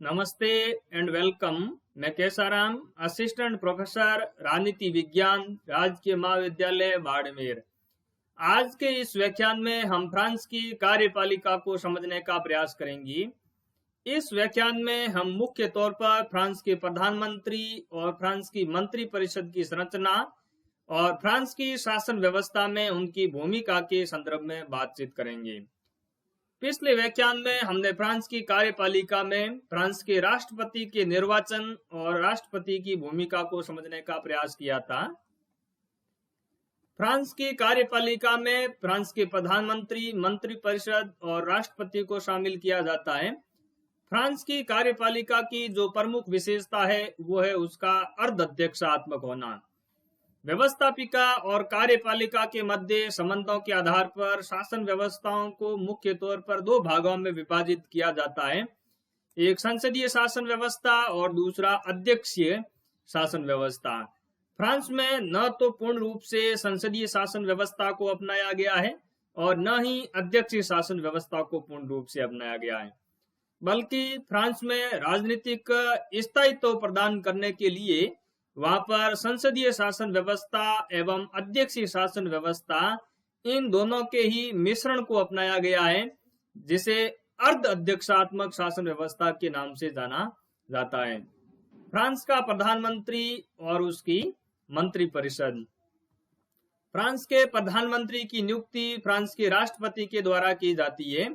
नमस्ते and welcome. मैं Kesaram, assistant professor राजनीति विज्ञान, राजकीय महाविद्यालय बाड़मेर। आज के इस व्याख्यान में हम फ्रांस की कार्यपालिका को समझने का प्रयास करेंगे। इस व्याख्यान में हम मुख्य तौर पर फ्रांस के प्रधानमंत्री और फ्रांस की मंत्री परिषद की संरचना और फ्रांस की शासन व्यवस्था में उनकी भूमिका के संदर्भ में बातचीत करेंगे। पिछले व्याख्यान में हमने फ्रांस की कार्यपालिका में फ्रांस के राष्ट्रपति के निर्वाचन और राष्ट्रपति की भूमिका को समझने का प्रयास किया था। फ्रांस की कार्यपालिका में फ्रांस के प्रधानमंत्री, मंत्री परिषद और राष्ट्रपति को शामिल किया जाता है। फ्रांस की कार्यपालिका की जो प्रमुख विशेषता है वो है उसका अर्ध-अध्यक्षात्मक होना। व्यवस्थापिका और कार्यपालिका के मध्य संबंधों के आधार पर शासन व्यवस्थाओं को मुख्य तौर पर दो भागों में विभाजित किया जाता है, एक संसदीय शासन व्यवस्था और दूसरा अध्यक्षीय शासन व्यवस्था। फ्रांस में न तो पूर्ण रूप से संसदीय शासन व्यवस्था को अपनाया गया है और न ही अध्यक्षीय शासन व्यवस्था को पूर्ण रूप से अपनाया गया है, बल्कि फ्रांस में राजनीतिक स्थायित्व प्रदान करने के लिए वहां पर संसदीय शासन व्यवस्था एवं अध्यक्षीय शासन व्यवस्था इन दोनों के ही मिश्रण को अपनाया गया है, जिसे अर्ध अध्यक्षात्मक शासन व्यवस्था के नाम से जाना जाता है। फ्रांस का प्रधानमंत्री और उसकी मंत्री परिषद। फ्रांस के प्रधानमंत्री की नियुक्ति फ्रांस के राष्ट्रपति के द्वारा की जाती है।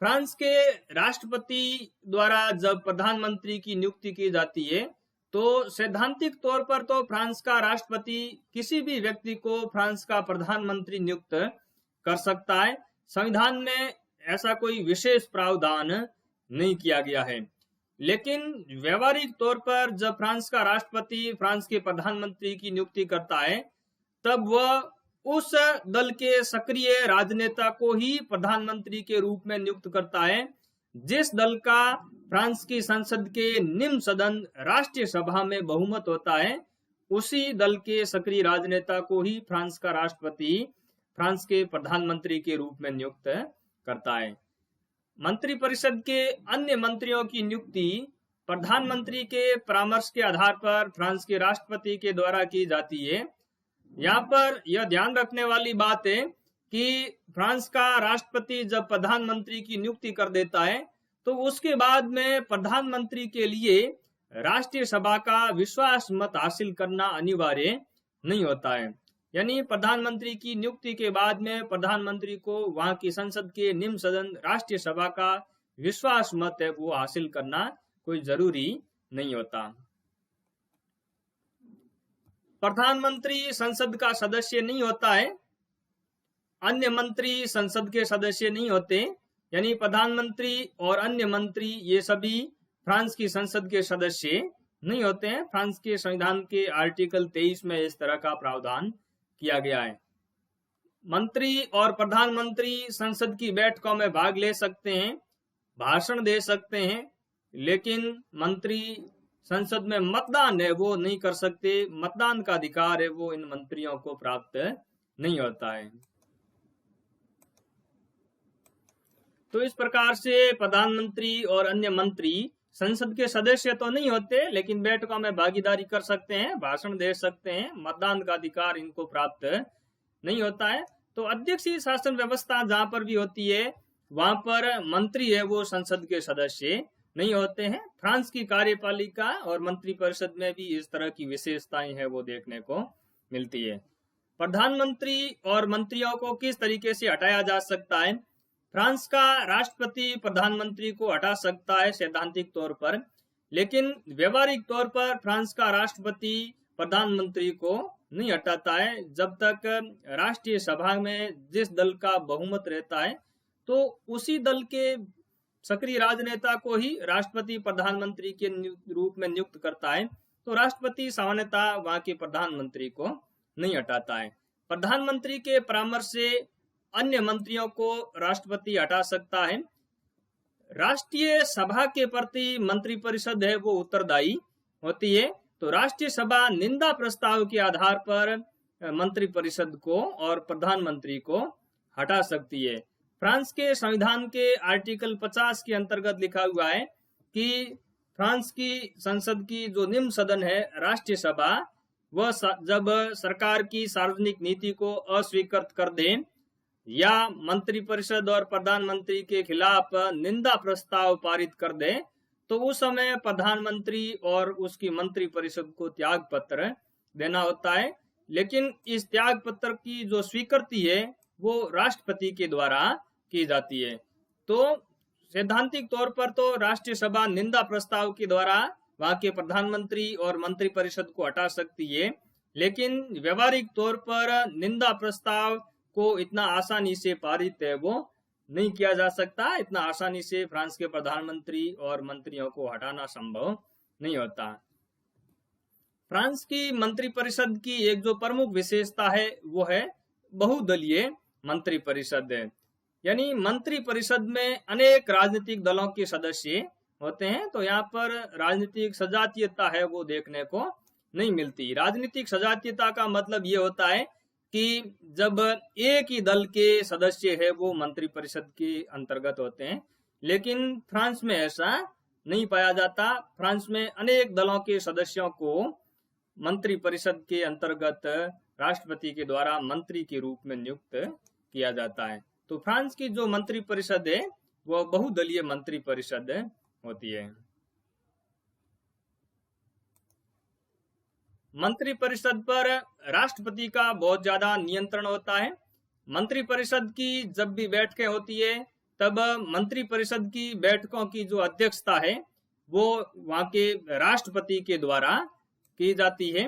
फ्रांस के राष्ट्रपति द्वारा जब प्रधानमंत्री की नियुक्ति की जाती है तो सैद्धांतिक तौर पर तो फ्रांस का राष्ट्रपति किसी भी व्यक्ति को फ्रांस का प्रधानमंत्री नियुक्त कर सकता है। संविधान में ऐसा कोई विशेष प्रावधान नहीं किया गया है, लेकिन व्यवहारिक तौर पर जब फ्रांस का राष्ट्रपति फ्रांस के प्रधानमंत्री की नियुक्ति करता है तब वह उस दल के सक्रिय राजनेता को ही प्रधानमंत्री के रूप में नियुक्त करता है जिस दल का फ्रांस की संसद के निम्न सदन राष्ट्रीय सभा में बहुमत होता है। उसी दल के सक्रिय राजनेता को ही फ्रांस का राष्ट्रपति फ्रांस के प्रधानमंत्री के रूप में नियुक्त करता है। मंत्री परिषद के अन्य मंत्रियों की नियुक्ति प्रधानमंत्री के परामर्श के आधार पर फ्रांस के राष्ट्रपति के द्वारा की जाती है। यहाँ पर यह ध्यान रखने वाली बात है कि फ्रांस का राष्ट्रपति जब प्रधानमंत्री की नियुक्ति कर देता है तो उसके बाद में प्रधानमंत्री के लिए राष्ट्रीय सभा का विश्वास मत हासिल करना अनिवार्य नहीं होता है। यानी प्रधानमंत्री की नियुक्ति के बाद में प्रधानमंत्री को वहां की संसद के निम्न सदन राष्ट्रीय सभा का विश्वास मत है वो हासिल करना कोई जरूरी नहीं होता। प्रधानमंत्री संसद का सदस्य नहीं होता है, अन्य मंत्री संसद के सदस्य नहीं होते, यानी प्रधानमंत्री और अन्य मंत्री ये सभी फ्रांस की संसद के सदस्य नहीं होते हैं। फ्रांस के संविधान के आर्टिकल 23 में इस तरह का प्रावधान किया गया है। मंत्री और प्रधानमंत्री संसद की बैठकों में भाग ले सकते हैं, भाषण दे सकते हैं, लेकिन मंत्री संसद में मतदान है वो नहीं कर सकते। मतदान का अधिकार है वो इन मंत्रियों को प्राप्त नहीं होता है। तो इस प्रकार से प्रधानमंत्री और अन्य मंत्री संसद के सदस्य तो नहीं होते, लेकिन बैठकों में भागीदारी कर सकते हैं, भाषण दे सकते हैं, मतदान का अधिकार इनको प्राप्त नहीं होता है। तो अध्यक्षीय शासन व्यवस्था जहां पर भी होती है वहां पर मंत्री है वो संसद के सदस्य नहीं होते हैं। फ्रांस की कार्यपालिका और मंत्री परिषद में भी इस तरह की विशेषताएं हैं वो देखने को मिलती है। प्रधानमंत्री और मंत्रियों को किस तरीके से हटाया जा सकता है? फ्रांस का राष्ट्रपति प्रधानमंत्री को हटा सकता है सैद्धांतिक तौर पर, लेकिन व्यवहारिक तौर पर फ्रांस का राष्ट्रपति प्रधानमंत्री को नहीं हटाता है। जब तक राष्ट्रीय सभा में जिस दल का बहुमत रहता है तो उसी दल के सक्रिय राजनेता को ही राष्ट्रपति प्रधानमंत्री के रूप में नियुक्त करता है, तो राष्ट्रपति सामान्यतः वहां के प्रधानमंत्री को नहीं हटाता है। प्रधानमंत्री के परामर्श से अन्य मंत्रियों को राष्ट्रपति हटा सकता है। राष्ट्रीय सभा के प्रति मंत्री परिषद है वो उत्तरदायी होती है, तो राष्ट्रीय सभा निंदा प्रस्ताव के आधार पर मंत्री परिषद को और प्रधानमंत्री को हटा सकती है। फ्रांस के संविधान के आर्टिकल 50 के अंतर्गत लिखा हुआ है कि फ्रांस की संसद की जो निम्न सदन है राष्ट्रीय सभा, वह जब सरकार की सार्वजनिक नीति को अस्वीकृत कर दे या मंत्रिपरिषद और प्रधानमंत्री के खिलाफ निंदा प्रस्ताव पारित कर दे, तो उस समय प्रधानमंत्री और उसकी मंत्रिपरिषद को त्याग पत्र देना होता है। लेकिन इस त्याग पत्र की जो स्वीकृति है वो राष्ट्रपति के द्वारा की जाती है। तो सैद्धांतिक तौर पर तो राष्ट्रीय सभा निंदा प्रस्ताव के द्वारा वहां के प्रधानमंत्री और मंत्रिपरिषद को हटा सकती है, लेकिन व्यवहारिक तौर पर निंदा प्रस्ताव को इतना आसानी से पारित है वो नहीं किया जा सकता। इतना आसानी से फ्रांस के प्रधानमंत्री और मंत्रियों को हटाना संभव नहीं होता। फ्रांस की मंत्रिपरिषद की एक जो प्रमुख विशेषता है वो है बहुदलीय मंत्रिपरिषद है। यानी मंत्रिपरिषद में अनेक राजनीतिक दलों के सदस्य होते हैं, तो यहाँ पर राजनीतिक सजातीयता है वो देखने को नहीं मिलती। राजनीतिक सजातीयता का मतलब ये होता है कि जब एक ही दल के सदस्य है वो मंत्रिपरिषद के अंतर्गत होते हैं, लेकिन फ्रांस में ऐसा नहीं पाया जाता। फ्रांस में अनेक दलों के सदस्यों को मंत्रिपरिषद के अंतर्गत राष्ट्रपति के द्वारा मंत्री के रूप में नियुक्त किया जाता है। तो फ्रांस की जो मंत्रिपरिषद है वो बहुदलीय मंत्रिपरिषद होती है। मंत्रिपरिषद पर राष्ट्रपति का बहुत ज्यादा नियंत्रण होता है। मंत्रिपरिषद की जब भी बैठकें होती है तब मंत्रिपरिषद की बैठकों की जो अध्यक्षता है वो वहां के राष्ट्रपति के द्वारा की जाती है।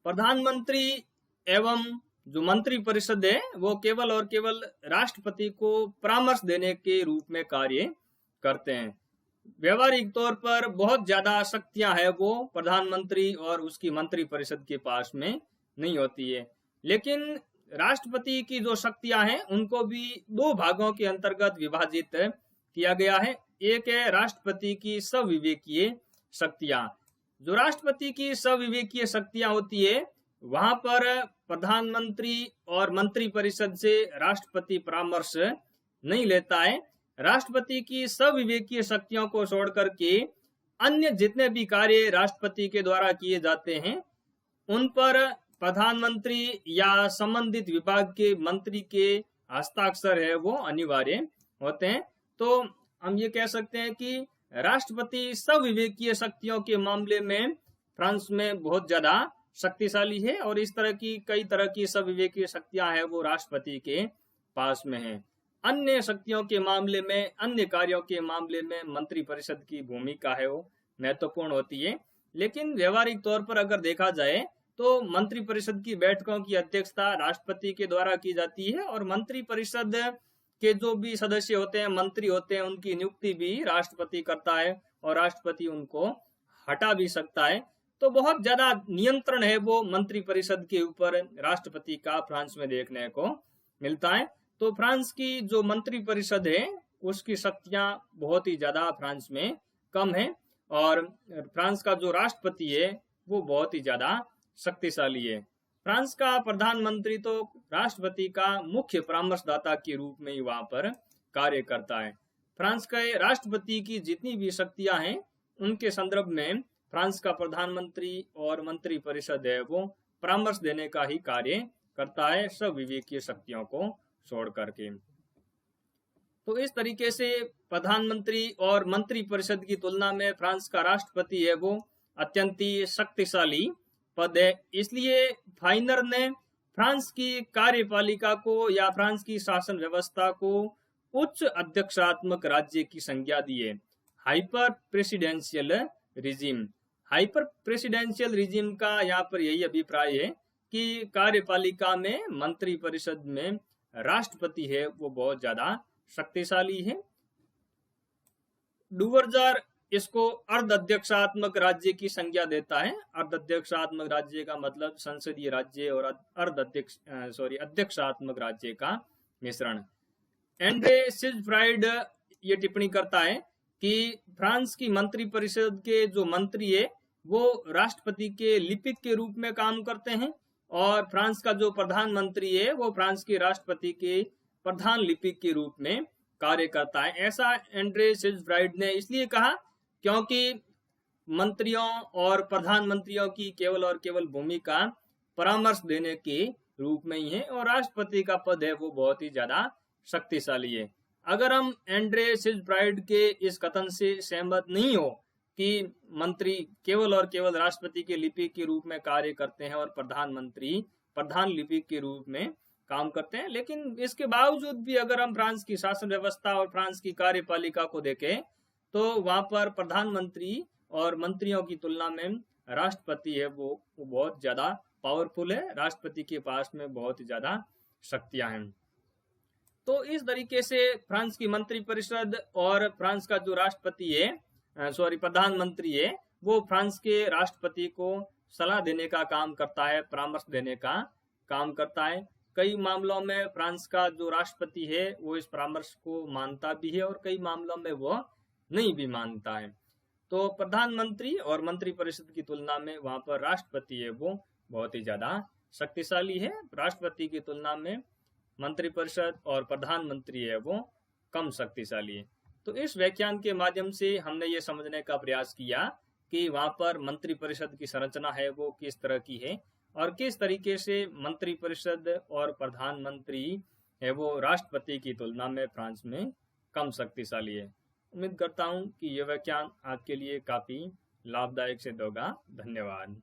प्रधानमंत्री एवं जो मंत्रिपरिषद है वो केवल और केवल राष्ट्रपति को परामर्श देने के रूप में कार्य करते हैं। व्यवहारिक तौर पर बहुत ज्यादा शक्तियां है वो प्रधानमंत्री और उसकी मंत्रिपरिषद के पास में नहीं होती है, लेकिन राष्ट्रपति की जो शक्तियां हैं उनको भी दो भागों के अंतर्गत विभाजित किया गया है। एक है राष्ट्रपति की सविवेकीय शक्तियां। जो राष्ट्रपति की सविवेकीय शक्तियां होती है वहां पर प्रधानमंत्री और मंत्रिपरिषद से राष्ट्रपति परामर्श नहीं लेता है। राष्ट्रपति की सविवेकीय शक्तियों को छोड़ करके अन्य जितने भी कार्य राष्ट्रपति के द्वारा किए जाते हैं उन पर प्रधानमंत्री या संबंधित विभाग के मंत्री के हस्ताक्षर है वो अनिवार्य होते हैं। तो हम ये कह सकते हैं कि राष्ट्रपति सविवेकीय शक्तियों के मामले में फ्रांस में बहुत ज्यादा शक्तिशाली है और इस तरह की कई तरह की सविवेकीय शक्तियां हैं वो राष्ट्रपति के पास में है। अन्य शक्तियों के मामले में, अन्य कार्यों के मामले में मंत्रिपरिषद की भूमिका है वो महत्वपूर्ण होती है। लेकिन व्यवहारिक तौर पर अगर देखा जाए तो मंत्रिपरिषद की बैठकों की अध्यक्षता राष्ट्रपति के द्वारा की जाती है और मंत्रिपरिषद के जो भी सदस्य होते हैं, मंत्री होते हैं, उनकी नियुक्ति भी राष्ट्रपति करता है और राष्ट्रपति उनको हटा भी सकता है। तो बहुत ज्यादा नियंत्रण है वो मंत्रिपरिषद के ऊपर राष्ट्रपति का फ्रांस में देखने को मिलता है। तो फ्रांस की जो मंत्रिपरिषद है उसकी शक्तियां बहुत ही ज्यादा फ्रांस में कम है और फ्रांस का जो राष्ट्रपति है वो बहुत ही ज्यादा शक्तिशाली है। फ्रांस का प्रधानमंत्री तो राष्ट्रपति का मुख्य परामर्शदाता के रूप में ही वहां पर कार्य करता है। फ्रांस के राष्ट्रपति की जितनी भी शक्तियां हैं उनके संदर्भ में फ्रांस का प्रधानमंत्री और मंत्रिपरिषद है वो परामर्श देने का ही कार्य करता है, सब विवेकीय शक्तियों को छोड़ करके। तो इस तरीके से प्रधानमंत्री और मंत्रिपरिषद की तुलना में फ्रांस का राष्ट्रपति है वो अत्यंत ही शक्तिशाली पद है। इसलिए फाइनर ने फ्रांस की कार्यपालिका को या फ्रांस की शासन व्यवस्था को उच्च अध्यक्षात्मक राज्य की संज्ञा दी है, hyper presidential regime. Hyper presidential regime का यहाँ पर यही अभिप्राय है कि कार्यपालिका में मंत्रिपरिषद में राष्ट्रपति है वो बहुत ज्यादा शक्तिशाली है। डुवर्जर इसको अर्ध अध्यक्षात्मक राज्य की संज्ञा देता है। अर्ध अध्यक्षात्मक राज्य का मतलब संसदीय राज्य और अध्यक्षात्मक राज्य का मिश्रण। एंड्रे सिजफ्राइड ये टिप्पणी करता है कि फ्रांस की मंत्रिपरिषद के जो मंत्री है वो राष्ट्रपति के लिपिक के रूप में काम करते हैं और फ्रांस का जो प्रधानमंत्री है वो फ्रांस के राष्ट्रपति के प्रधान लिपिक के रूप में कार्य करता है। ऐसा एंड्रे सिल्सब्राइड ने इसलिए कहा क्योंकि मंत्रियों और प्रधानमंत्रियों की केवल और केवल भूमिका परामर्श देने के रूप में ही है और राष्ट्रपति का पद है वो बहुत ही ज्यादा शक्तिशाली है। अगर हम एंड्रे सिल्सब्राइड के इस कथन से सहमत नहीं हो कि मंत्री केवल और केवल राष्ट्रपति के लिपिक के रूप में कार्य करते हैं और प्रधानमंत्री प्रधान लिपिक के रूप में काम करते हैं, लेकिन इसके बावजूद भी अगर हम फ्रांस की शासन व्यवस्था और फ्रांस की कार्यपालिका को देखें तो वहां पर प्रधानमंत्री और मंत्रियों की तुलना में राष्ट्रपति है वो बहुत ज्यादा पावरफुल है। राष्ट्रपति के पास में बहुत ज्यादा शक्तियां हैं। तो इस तरीके से फ्रांस की मंत्रिपरिषद और फ्रांस का जो राष्ट्रपति है प्रधानमंत्री है वो फ्रांस के राष्ट्रपति को सलाह देने का काम करता है, परामर्श देने का काम करता है। कई मामलों में फ्रांस का जो राष्ट्रपति है वो इस परामर्श को मानता भी है और कई मामलों में वो नहीं भी मानता है। तो प्रधानमंत्री और मंत्रिपरिषद की तुलना में वहां पर राष्ट्रपति है वो बहुत ही ज्यादा शक्तिशाली है। राष्ट्रपति की तुलना में मंत्रिपरिषद और प्रधानमंत्री है वो कम शक्तिशाली है। तो इस व्याख्यान के माध्यम से हमने ये समझने का प्रयास किया कि वहां पर मंत्रिपरिषद की संरचना है वो किस तरह की है और किस तरीके से मंत्रिपरिषद और प्रधानमंत्री है वो राष्ट्रपति की तुलना में फ्रांस में कम शक्तिशाली है। उम्मीद करता हूं कि यह व्याख्यान आपके लिए काफी लाभदायक सिद्ध होगा। धन्यवाद।